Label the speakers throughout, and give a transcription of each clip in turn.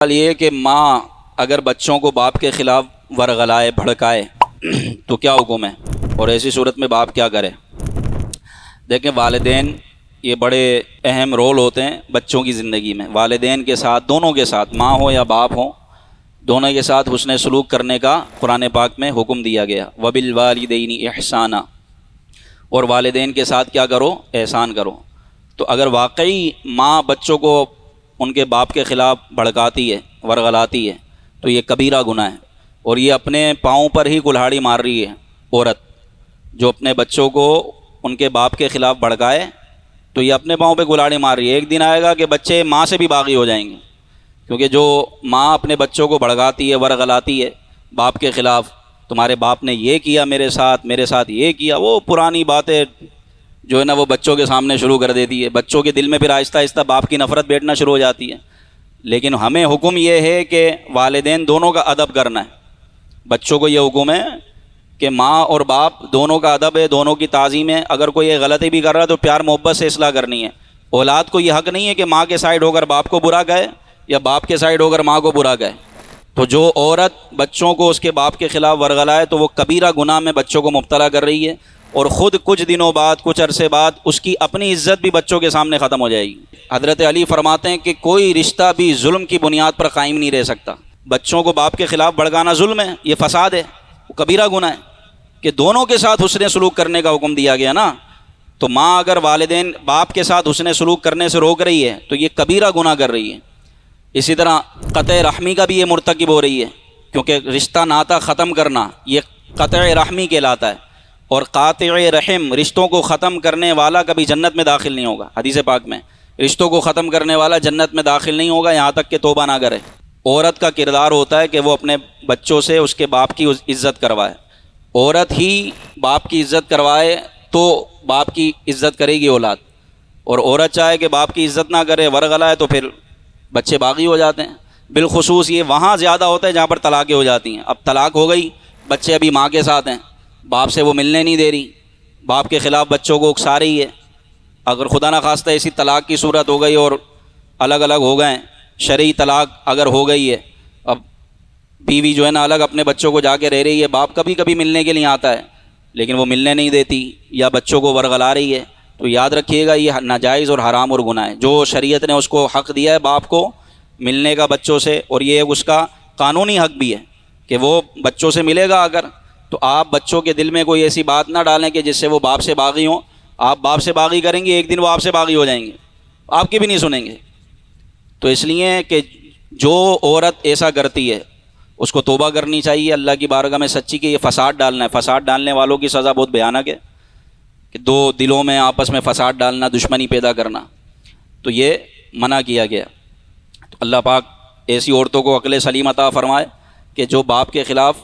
Speaker 1: سوال یہ کہ ماں اگر بچوں کو باپ کے خلاف ورغلائے بھڑکائے تو کیا حکم ہے، اور ایسی صورت میں باپ کیا کرے؟ دیکھیں، والدین یہ بڑے اہم رول ہوتے ہیں بچوں کی زندگی میں۔ والدین کے ساتھ، دونوں کے ساتھ، ماں ہو یا باپ ہو، دونوں کے ساتھ حسن سلوک کرنے کا قرآن پاک میں حکم دیا گیا، وَبِالْوَالِدَيْنِ احسانا، اور والدین کے ساتھ کیا کرو؟ احسان کرو۔ تو اگر واقعی ماں بچوں کو ان کے باپ کے خلاف بھڑکاتی ہے، ورغلاتی ہے، تو یہ کبیرہ گناہ ہے، اور یہ اپنے پاؤں پر ہی کلہاڑی مار رہی ہے۔ عورت جو اپنے بچوں کو ان کے باپ کے خلاف بھڑکائے تو یہ اپنے پاؤں پہ کلہاڑی مار رہی ہے۔ ایک دن آئے گا کہ بچے ماں سے بھی باغی ہو جائیں گے، کیونکہ جو ماں اپنے بچوں کو بھڑکاتی ہے، ورغلاتی ہے باپ کے خلاف، تمہارے باپ نے یہ کیا میرے ساتھ یہ کیا، وہ پرانی باتیں جو ہے نا وہ بچوں کے سامنے شروع کر دیتی ہے۔ بچوں کے دل میں پھر آہستہ آہستہ باپ کی نفرت بیٹھنا شروع ہو جاتی ہے۔ لیکن ہمیں حکم یہ ہے کہ والدین دونوں کا ادب کرنا ہے۔ بچوں کو یہ حکم ہے کہ ماں اور باپ دونوں کا ادب ہے، دونوں کی تعظیم ہے۔ اگر کوئی یہ غلطی بھی کر رہا ہے تو پیار محبت سے اصلاح کرنی ہے۔ اولاد کو یہ حق نہیں ہے کہ ماں کے سائڈ ہو کر باپ کو برا کہے یا باپ کے سائڈ ہو کر ماں کو برا کہے۔ تو جو عورت بچوں کو اس کے باپ کے خلاف ورغلائے تو وہ کبیرہ گناہ میں بچوں کو مبتلا کر رہی ہے، اور خود کچھ دنوں بعد، کچھ عرصے بعد اس کی اپنی عزت بھی بچوں کے سامنے ختم ہو جائے گی۔ حضرت علی فرماتے ہیں کہ کوئی رشتہ بھی ظلم کی بنیاد پر قائم نہیں رہ سکتا۔ بچوں کو باپ کے خلاف بھڑکانا ظلم ہے، یہ فساد ہے، وہ کبیرہ گناہ ہے کہ دونوں کے ساتھ حسن سلوک کرنے کا حکم دیا گیا نا۔ تو ماں اگر والدین باپ کے ساتھ حسن سلوک کرنے سے روک رہی ہے تو یہ کبیرہ گناہ کر رہی ہے۔ اسی طرح قطع رحمی کا بھی یہ مرتکب ہو رہی ہے، کیونکہ رشتہ ناتا ختم کرنا یہ قطع رحمی کہلاتا ہے، اور قاطع رحم رشتوں کو ختم کرنے والا کبھی جنت میں داخل نہیں ہوگا۔ حدیث پاک میں رشتوں کو ختم کرنے والا جنت میں داخل نہیں ہوگا یہاں تک کہ توبہ نہ کرے۔ عورت کا کردار ہوتا ہے کہ وہ اپنے بچوں سے اس کے باپ کی عزت کروائے۔ عورت ہی باپ کی عزت کروائے تو باپ کی عزت کرے گی اولاد، اور عورت چاہے کہ باپ کی عزت نہ کرے، ورغلائے، تو پھر بچے باغی ہو جاتے ہیں۔ بالخصوص یہ وہاں زیادہ ہوتا ہے جہاں پر طلاقیں ہو جاتی ہیں۔ اب طلاق ہو گئی، بچے ابھی ماں کے ساتھ ہیں، باپ سے وہ ملنے نہیں دے رہی، باپ کے خلاف بچوں کو اکسا رہی ہے۔ اگر خدا نخواستہ ایسی طلاق کی صورت ہو گئی اور الگ الگ ہو گئے، شرعی طلاق اگر ہو گئی ہے، اب بیوی جو ہے نا الگ اپنے بچوں کو جا کے رہ رہی ہے، باپ کبھی کبھی ملنے کے لیے آتا ہے لیکن وہ ملنے نہیں دیتی یا بچوں کو ورغلا رہی ہے، تو یاد رکھیے گا یہ ناجائز اور حرام اور گناہ ہے۔ جو شریعت نے اس کو حق دیا ہے باپ کو ملنے کا بچوں سے، اور یہ اس کا قانونی حق بھی ہے کہ وہ بچوں سے ملے گا اگر، تو آپ بچوں کے دل میں کوئی ایسی بات نہ ڈالیں کہ جس سے وہ باپ سے باغی ہوں۔ آپ باپ سے باغی کریں گے، ایک دن وہ آپ سے باغی ہو جائیں گے، آپ کی بھی نہیں سنیں گے۔ تو اس لیے کہ جو عورت ایسا کرتی ہے اس کو توبہ کرنی چاہیے اللہ کی بارگاہ میں سچی، کہ یہ فساد ڈالنا ہے۔ فساد ڈالنے والوں کی سزا بہت بھیانک ہے، کہ دو دلوں میں آپس میں فساد ڈالنا، دشمنی پیدا کرنا، تو یہ منع کیا گیا۔ تو اللہ پاک ایسی عورتوں کو عقل سلیم عطا فرمائے کہ جو باپ کے خلاف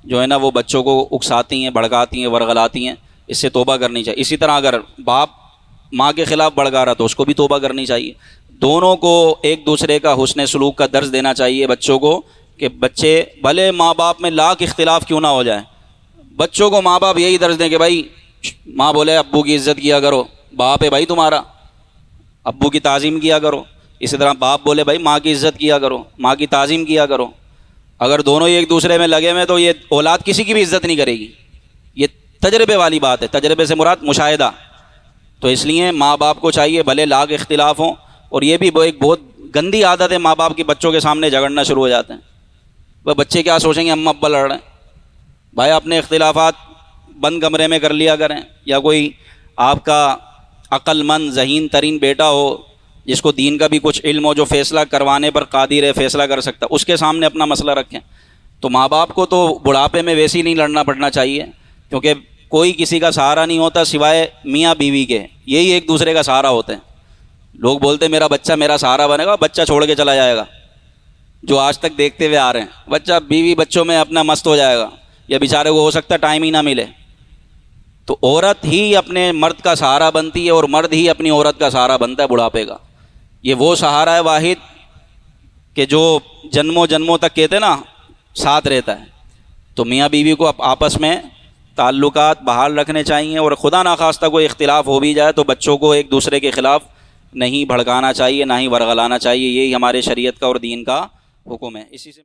Speaker 1: جو ہے نا وہ بچوں کو اکساتی ہیں، بھڑکاتی ہیں، ورغلاتی ہیں، اس سے توبہ کرنی چاہیے۔ اسی طرح اگر باپ ماں کے خلاف بھڑکا رہا تو اس کو بھی توبہ کرنی چاہیے۔ دونوں کو ایک دوسرے کا حسن سلوک کا درس دینا چاہیے بچوں کو، کہ بچے بھلے ماں باپ میں لاکھ اختلاف کیوں نہ ہو جائے، بچوں کو ماں باپ یہی درس دیں کہ بھائی ماں بولے ابو کی عزت کیا کرو، باپ ہے بھائی تمہارا، ابو کی تعظیم کیا کرو۔ اسی طرح باپ بولے بھائی ماں کی عزت کیا کرو، ماں کی تعظیم کیا کرو۔ اگر دونوں ہی ایک دوسرے میں لگے ہوئے تو یہ اولاد کسی کی بھی عزت نہیں کرے گی۔ یہ تجربے والی بات ہے، تجربے سے مراد مشاہدہ۔ تو اس لیے ماں باپ کو چاہیے بھلے لاکھ اختلاف ہوں، اور یہ بھی ایک بہت گندی عادت ہے ماں باپ کی، بچوں کے سامنے جھگڑنا شروع ہو جاتے ہیں۔ وہ بچے کیا سوچیں گے اماں ابا لڑ رہے ہیں؟ بھائی اپنے اختلافات بند کمرے میں کر لیا کریں، یا کوئی آپ کا عقل مند ذہین ترین بیٹا ہو جس کو دین کا بھی کچھ علم ہو، جو فیصلہ کروانے پر قادر ہے، فیصلہ کر سکتا، اس کے سامنے اپنا مسئلہ رکھیں۔ تو ماں باپ کو تو بڑھاپے میں ویسے ہی نہیں لڑنا پڑنا چاہیے، کیونکہ کوئی کسی کا سہارا نہیں ہوتا سوائے میاں بیوی کے، یہی ایک دوسرے کا سہارا ہوتے ہیں۔ لوگ بولتے میرا بچہ میرا سہارا بنے گا، بچہ چھوڑ کے چلا جائے گا، جو آج تک دیکھتے ہوئے آ رہے ہیں۔ بچہ بیوی بچوں میں اپنا مست ہو جائے گا، یا بیچارے کو ہو سکتا ہے ٹائم ہی نہ ملے۔ تو عورت ہی اپنے مرد کا سہارا بنتی ہے، اور مرد ہی اپنی عورت کا سہارا بنتا ہے بڑھاپے کا۔ یہ وہ سہارا ہے واحد کہ جو جنموں جنموں تک کہتے نا ساتھ رہتا ہے۔ تو میاں بیوی کو آپس میں تعلقات بحال رکھنے چاہیے، اور خدا نخواستہ کوئی اختلاف ہو بھی جائے تو بچوں کو ایک دوسرے کے خلاف نہیں بھڑکانا چاہیے، نہ ہی ورغلانا چاہیے۔ یہی ہمارے شریعت کا اور دین کا حکم ہے. اسی سے